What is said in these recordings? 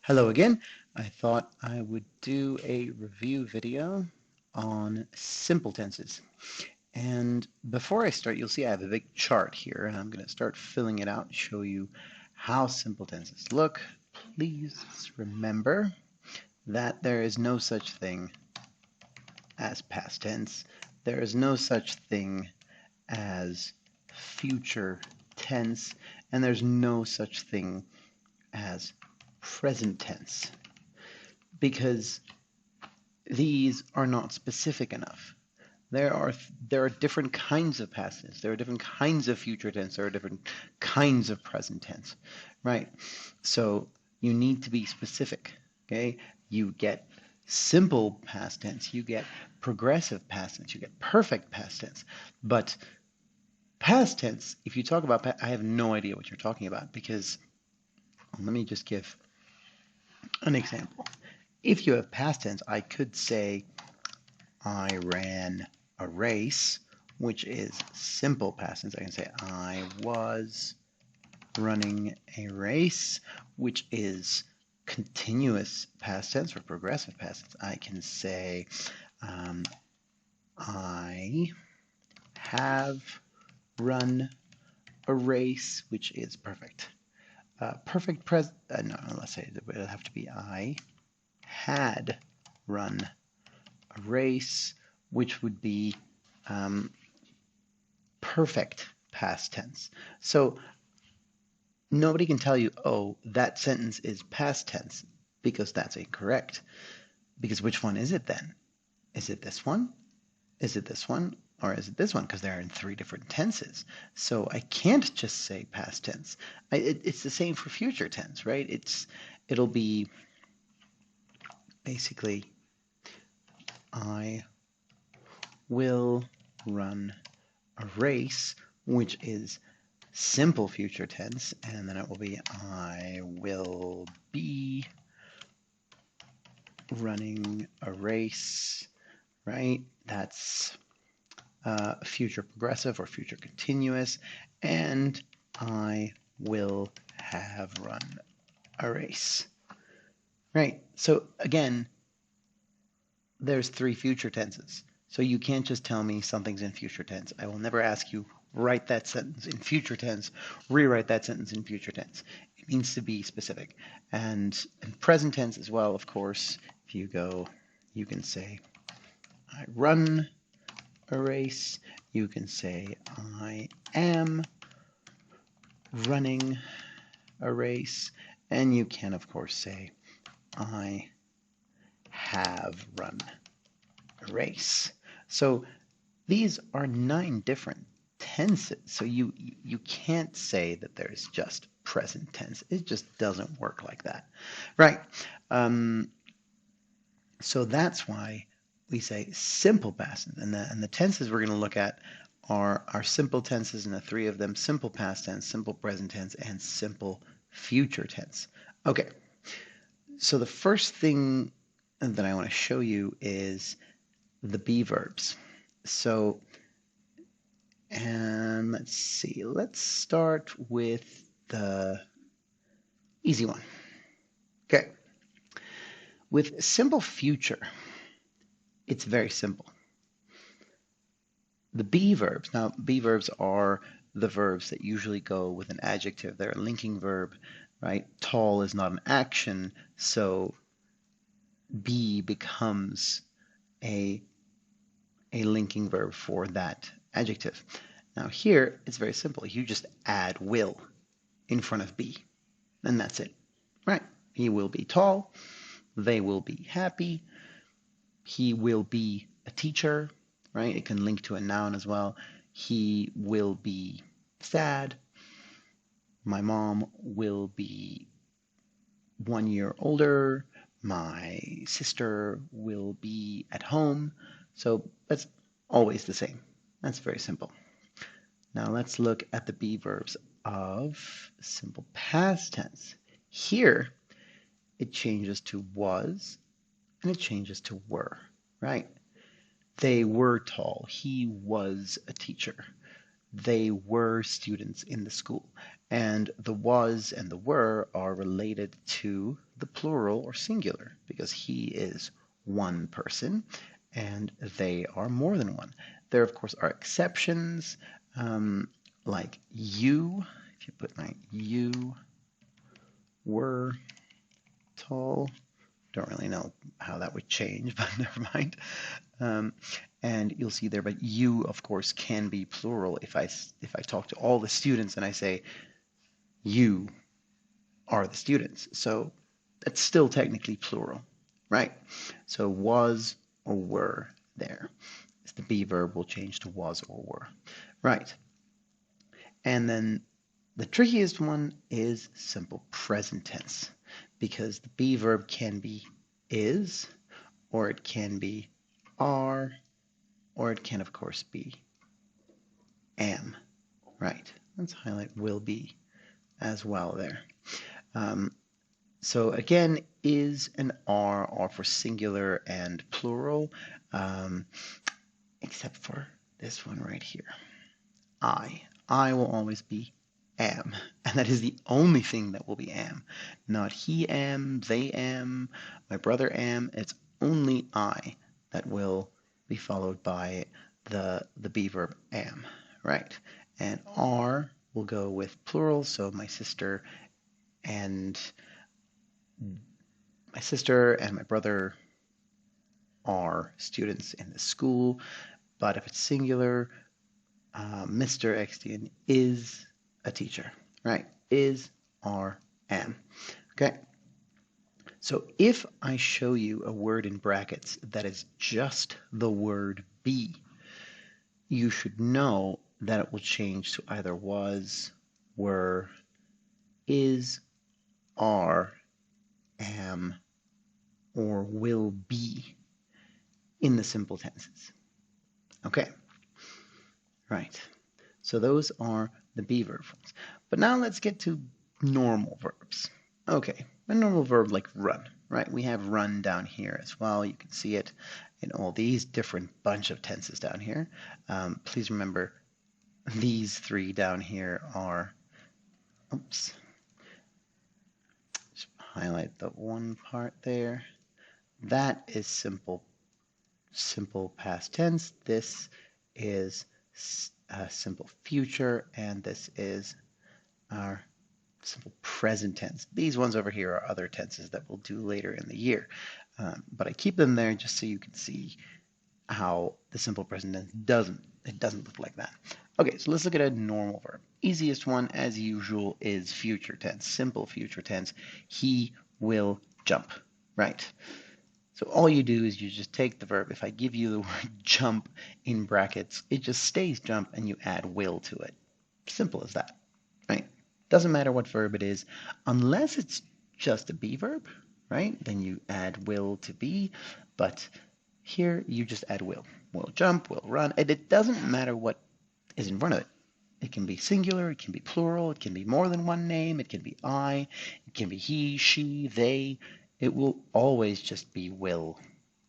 Hello again. I thought I would do a review video on simple tenses. And before I start, you'll see I have a big chart here, and I'm going to start filling it out and show you how simple tenses look. Please remember that there is no such thing as past tense. There is no such thing as future tense, and there's no such thing as present tense, because these are not specific enough. There are different kinds of past tense. There are different kinds of future tense. There are different kinds of present tense, right? So you need to be specific. Okay, you get simple past tense. You get progressive past tense. You get perfect past tense. But past tense, if you talk about, I have no idea what you're talking about, because let me just give an example. If you have past tense, I could say I ran a race, which is simple past tense. I can say I was running a race, which is continuous past tense or progressive past tense. I can say I have run a race, which is perfect. Perfect present. No, let's say it'll have to be I had run a race, which would be perfect past tense. So nobody can tell you, oh, that sentence is past tense, because that's incorrect. Because which one is it then? Is it this one? Is it this one? Or is it this one? Because they're in three different tenses. So I can't just say past tense. It's the same for future tense, right? It'll be basically I will run a race, which is simple future tense, and then it will be I will be running a race, right? That's future progressive or future continuous, and I will have run a race, right? So again, there's three future tenses. So you can't just tell me something's in future tense. I will never ask you, write that sentence in future tense, rewrite that sentence in future tense. It needs to be specific. And in present tense as well, of course, if you go, you can say, I run a race. You can say, I am running a race. And you can, of course, say, I have run a race. So these are 9 different tenses. So you can't say that there's just present tense. It just doesn't work like that, right? So that's why we say simple past tense. And the tenses we're going to look at are our simple tenses, and the 3 of them: simple past tense, simple present tense, and simple future tense. Okay, so the first thing that I want to show you is the be verbs. So, and let's see, let's start with the easy one. Okay, with simple future, it's very simple. The be verbs, now be verbs are the verbs that usually go with an adjective. They're a linking verb, right? Tall is not an action, so be becomes a linking verb for that adjective. Now here, it's very simple. You just add will in front of be, and that's it, right? He will be tall. They will be happy. He will be a teacher, right? It can link to a noun as well. He will be sad. My mom will be 1 year older. My sister will be at home. So that's always the same. That's very simple. Now let's look at the be verbs of simple past tense. Here, it changes to was and it changes to were, right? They were tall. He was a teacher. They were students in the school. And the was and the were are related to the plural or singular because he is one person and they are more than one. There, of course, are exceptions like you. If you put like you were tall, don't really know how that would change, but never mind. And you'll see there, but you, of course, can be plural. If I talk to all the students and I say, you are the students. So that's still technically plural, right? So was or were there. The be verb will change to was or were, right? And then the trickiest one is simple present tense because the be verb can be is, or it can be are, or it can, of course, be am, right? Let's highlight will be as well there. So again, is and are for singular and plural, except for this one right here. I will always be am, and that is the only thing that will be am. Not he am, they am, my brother am. It's only I that will be followed by the be verb am, right? And are will go with plural, so my sister and my brother are students in the school. But if it's singular, Mr. Extian is a teacher, right? Is, are, am. Okay. So if I show you a word in brackets that is just the word be, you should know that it will change to either was, were, is, are, am, or will be in the simple tenses. Okay. Right. So those are the be verb forms. But now let's get to normal verbs. Okay, a normal verb like run, right? We have run down here as well. You can see it in all these different bunch of tenses down here. Please remember these three down here are, oops, just highlight the one part there. That is simple past tense. This is simple future, and this is our simple present tense. These ones over here are other tenses that we'll do later in the year, but I keep them there just so you can see how the simple present tense doesn't look like that. Okay, so let's look at a normal verb. Easiest one, as usual, is future tense, simple future tense. He will jump, right? So all you do is you just take the verb. If I give you the word jump in brackets, it just stays jump and you add will to it. Simple as that, right? Doesn't matter what verb it is, unless it's just a be verb, right? Then you add will to be, but here you just add will. Will jump, will run, and it doesn't matter what is in front of it. It can be singular, it can be plural, it can be more than one name, it can be I, it can be he, she, they. It will always just be will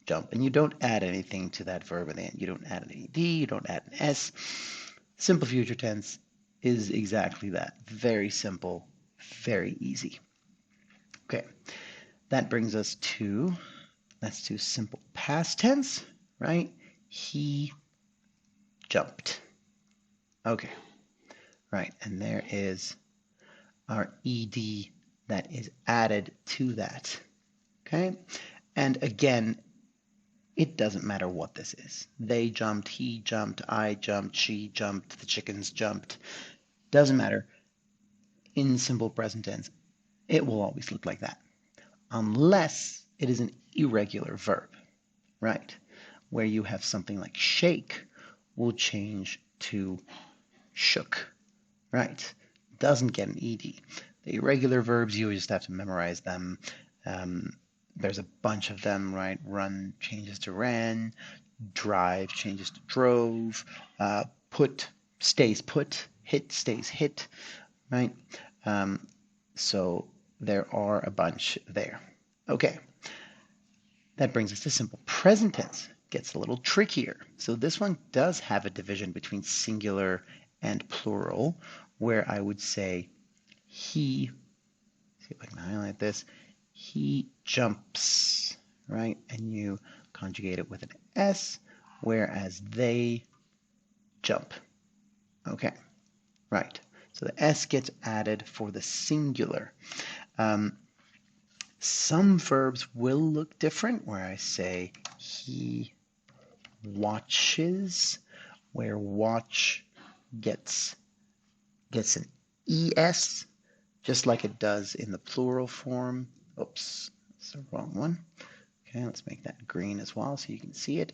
jump. And you don't add anything to that verb at the end. You don't add an ed, you don't add an s. Simple future tense is exactly that. Very simple, very easy. Okay, that brings us to, let's do simple past tense, right? He jumped. Okay, right, and there is our ed that is added to that. Okay, and again, it doesn't matter what this is. They jumped, he jumped, I jumped, she jumped, the chickens jumped. Doesn't matter. In simple present tense, it will always look like that. Unless it is an irregular verb, right? Where you have something like shake will change to shook, right? Doesn't get an ed. The irregular verbs, you just have to memorize them. There's a bunch of them, right? Run changes to ran, drive changes to drove, put stays put, hit stays hit, right? So there are a bunch there. Okay, that brings us to simple present tense. Gets a little trickier. So this one does have a division between singular and plural, where I would say he, see if I can highlight this, he jumps, right? And you conjugate it with an S, whereas they jump. Okay, right. So the S gets added for the singular. Some verbs will look different, where I say he watches, where watch gets an ES, just like it does in the plural form. Oops, that's the wrong one. Okay, let's make that green as well so you can see it.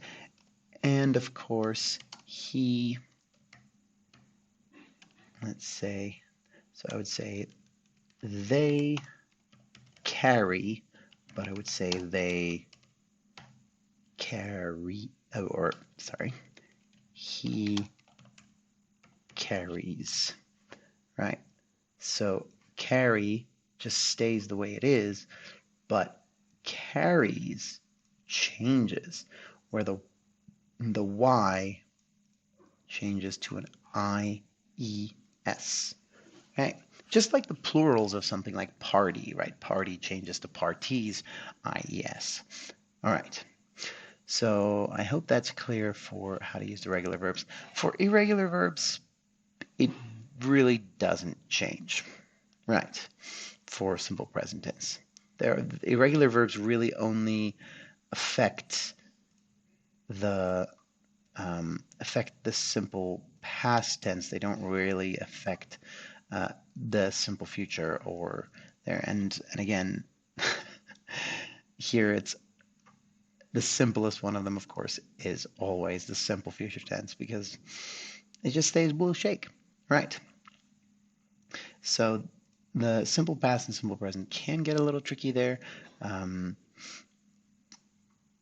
And of course, he, let's say, so I would say they carry, but I would say they carry, or sorry, he carries, right? So carry just stays the way it is, but carries changes, where the Y changes to an IES. Okay? Just like the plurals of something like party, right? Party changes to parties, IES. All right. So I hope that's clear for how to use the regular verbs. For irregular verbs, it really doesn't change, right? For simple present tense. The irregular verbs really only affect the simple past tense. They don't really affect the simple future or there. And again, here it's the simplest one of them, of course, is always the simple future tense because it just stays blue shake, right? So the simple past and simple present can get a little tricky there.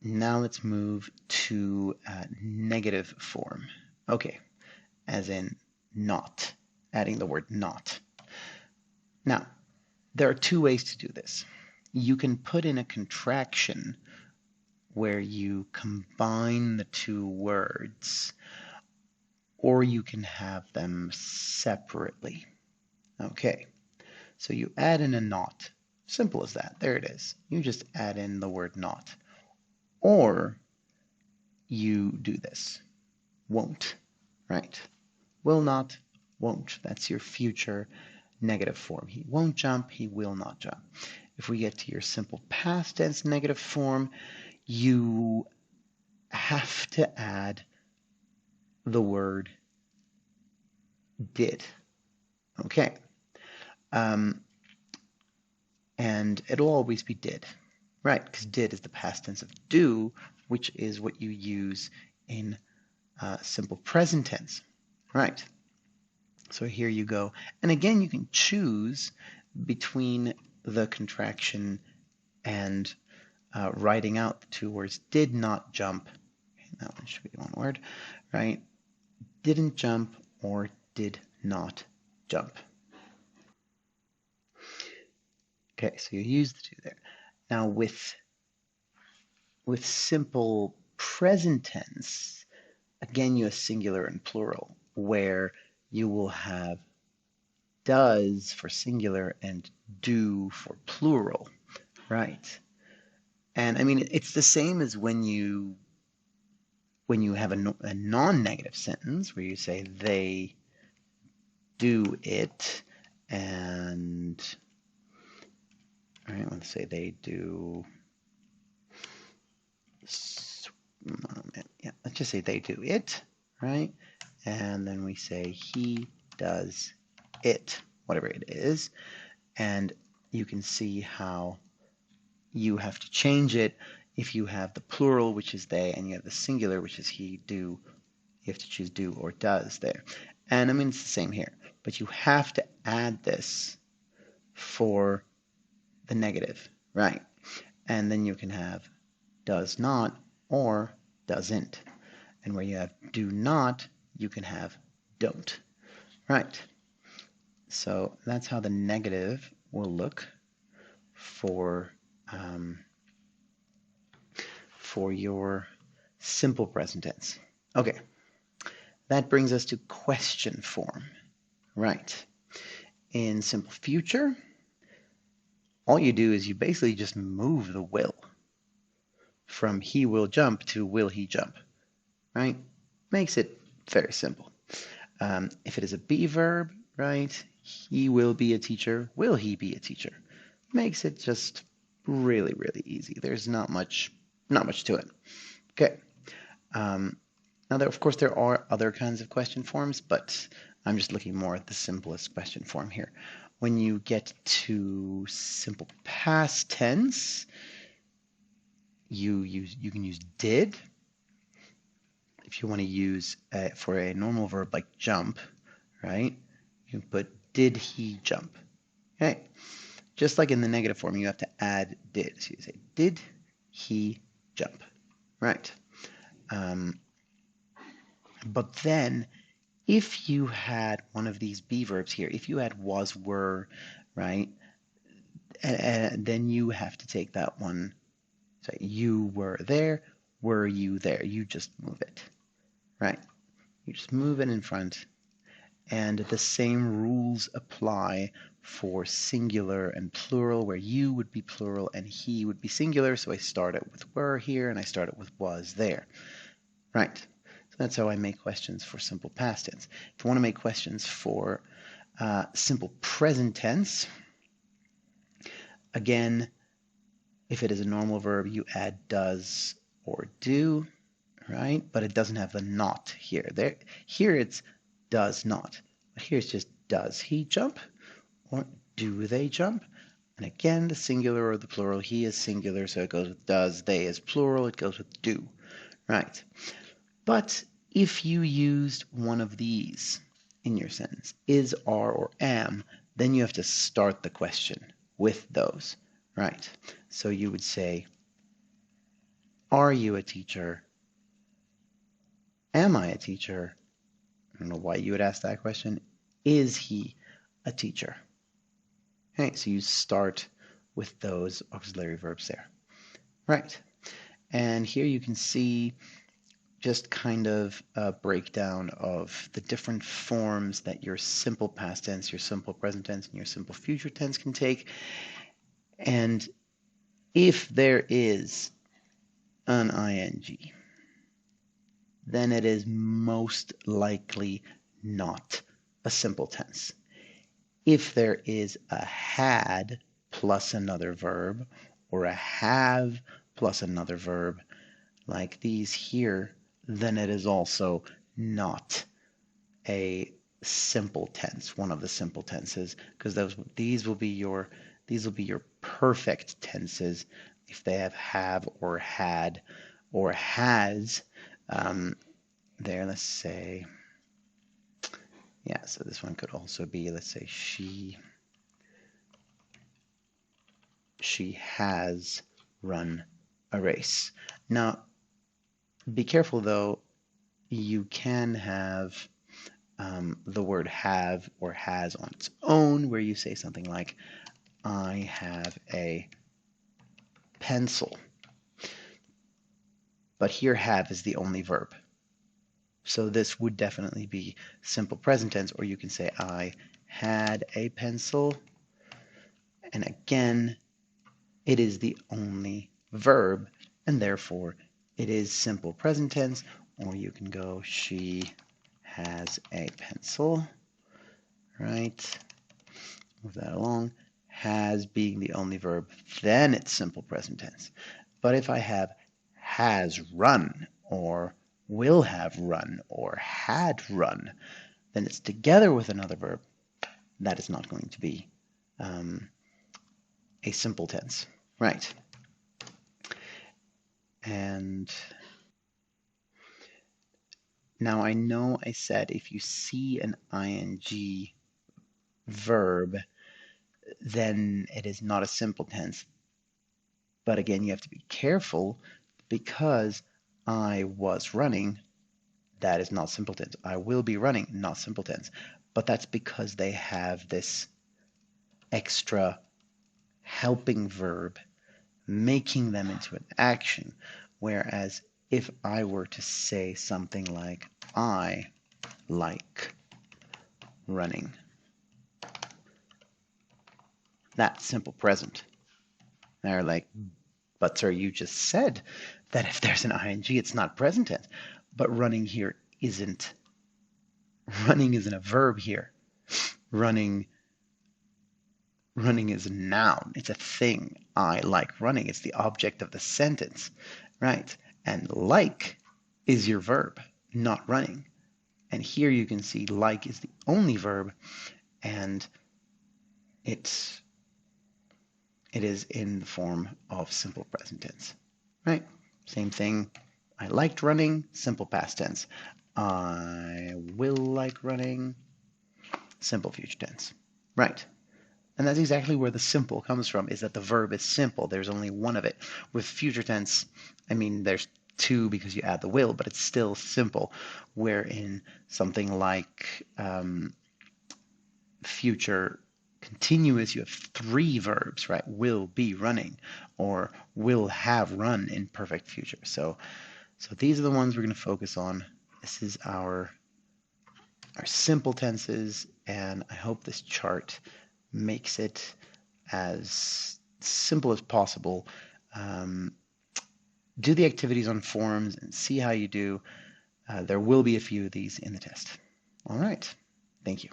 Now let's move to negative form. Okay, as in not, adding the word not. Now, there are two ways to do this. You can put in a contraction where you combine the two words, or you can have them separately. Okay, so you add in a not. Simple as that. There it is. You just add in the word not. Or you do this. Won't, right? Will not, won't. That's your future negative form. He won't jump, he will not jump. If we get to your simple past tense negative form, you have to add the word did. Okay. And it'll always be did, right? Because did is the past tense of do, which is what you use in simple present tense, right? So here you go. And again, you can choose between the contraction and writing out the two words did not jump. Okay, that one should be one word, right? Didn't jump or did not jump. Okay, so you use the two there. Now with simple present tense, again you have singular and plural, where you will have does for singular and do for plural, right? And I mean, it's the same as when you have a non-negative sentence where you say they do it, and all right, let's say they do. Yeah, let's just say they do it, right? And then we say he does it, whatever it is, and you can see how you have to change it. If you have the plural, which is they, and you have the singular, which is he, do, you have to choose do or does there. And I mean, it's the same here, but you have to add this for the negative, right? And then you can have does not or doesn't. And where you have do not, you can have don't, right? So that's how the negative will look for your simple present tense. Okay, that brings us to question form, right? In simple future, all you do is you basically just move the will from he will jump to will he jump, right? Makes it very simple. If it is a be verb, right, he will be a teacher, will he be a teacher? Makes it just really, really easy. There's not much to it. Okay. Now, of course, there are other kinds of question forms, but I'm just looking more at the simplest question form here. When you get to simple past tense, you can use did. If you want to use for a normal verb like jump, right? You can put did he jump? Okay. Just like in the negative form, you have to add did. So you say did he jump? Right. But then, if you had one of these be verbs here, if you had was, were, right, then you have to take that one. So you were there, were you there? You just move it, right? You just move it in front, and the same rules apply for singular and plural, where you would be plural and he would be singular. So I start it with were here, and I start it with was there, right? So that's how I make questions for simple past tense. If you want to make questions for simple present tense, again, if it is a normal verb, you add does or do, right? But it doesn't have the not here. Here it's does not. But here it's just does he jump or do they jump? And again, the singular or the plural, he is singular, so it goes with does, they is plural, it goes with do, right? But if you used one of these in your sentence, is, are, or am, then you have to start the question with those, right? So you would say, are you a teacher? Am I a teacher? I don't know why you would ask that question. Is he a teacher? Okay, so you start with those auxiliary verbs there. Right. And here you can see just kind of a breakdown of the different forms that your simple past tense, your simple present tense, and your simple future tense can take. And if there is an ing, then it is most likely not a simple tense. If there is a had plus another verb, or a have plus another verb, like these here, then it is also not a simple tense, one of the simple tenses, because these will be your perfect tenses if they have or had or has. There, let's say, yeah, so this one could also be, let's say, she has run a race. Now, be careful though, you can have the word have or has on its own, where you say something like, I have a pencil. But here have is the only verb. So this would definitely be simple present tense, or you can say, I had a pencil. And again, it is the only verb, and therefore it is simple present tense, or you can go, she has a pencil, right? Move that along. Has being the only verb, then it's simple present tense. But if I have has run, or will have run, or had run, then it's together with another verb. That is not going to be a simple tense, right? And now I know I said if you see an ing verb, then it is not a simple tense. But again, you have to be careful, because I was running, that is not simple tense. I will be running, not simple tense. But that's because they have this extra helping verb making them into an action. Whereas if I were to say something like, I like running, That's simple present. They're like, but sir, you just said that if there's an ing, it's not present tense. But running here isn't. Running isn't a verb here. Running is a noun. It's a thing. I like running. It's the object of the sentence, right? And like is your verb, not running. And here you can see like is the only verb, and it is in the form of simple present tense, right? Same thing. I liked running, simple past tense. I will like running, simple future tense, right? And that's exactly where the simple comes from, is that the verb is simple. There's only one of it. With future tense, I mean, there's two because you add the will, but it's still simple. Where in something like future continuous, you have three verbs, right? Will be running, or will have run in perfect future. So these are the ones we're going to focus on. This is our simple tenses, and I hope this chart makes it as simple as possible. Do the activities on forums and see how you do. There will be a few of these in the test. All right. Thank you.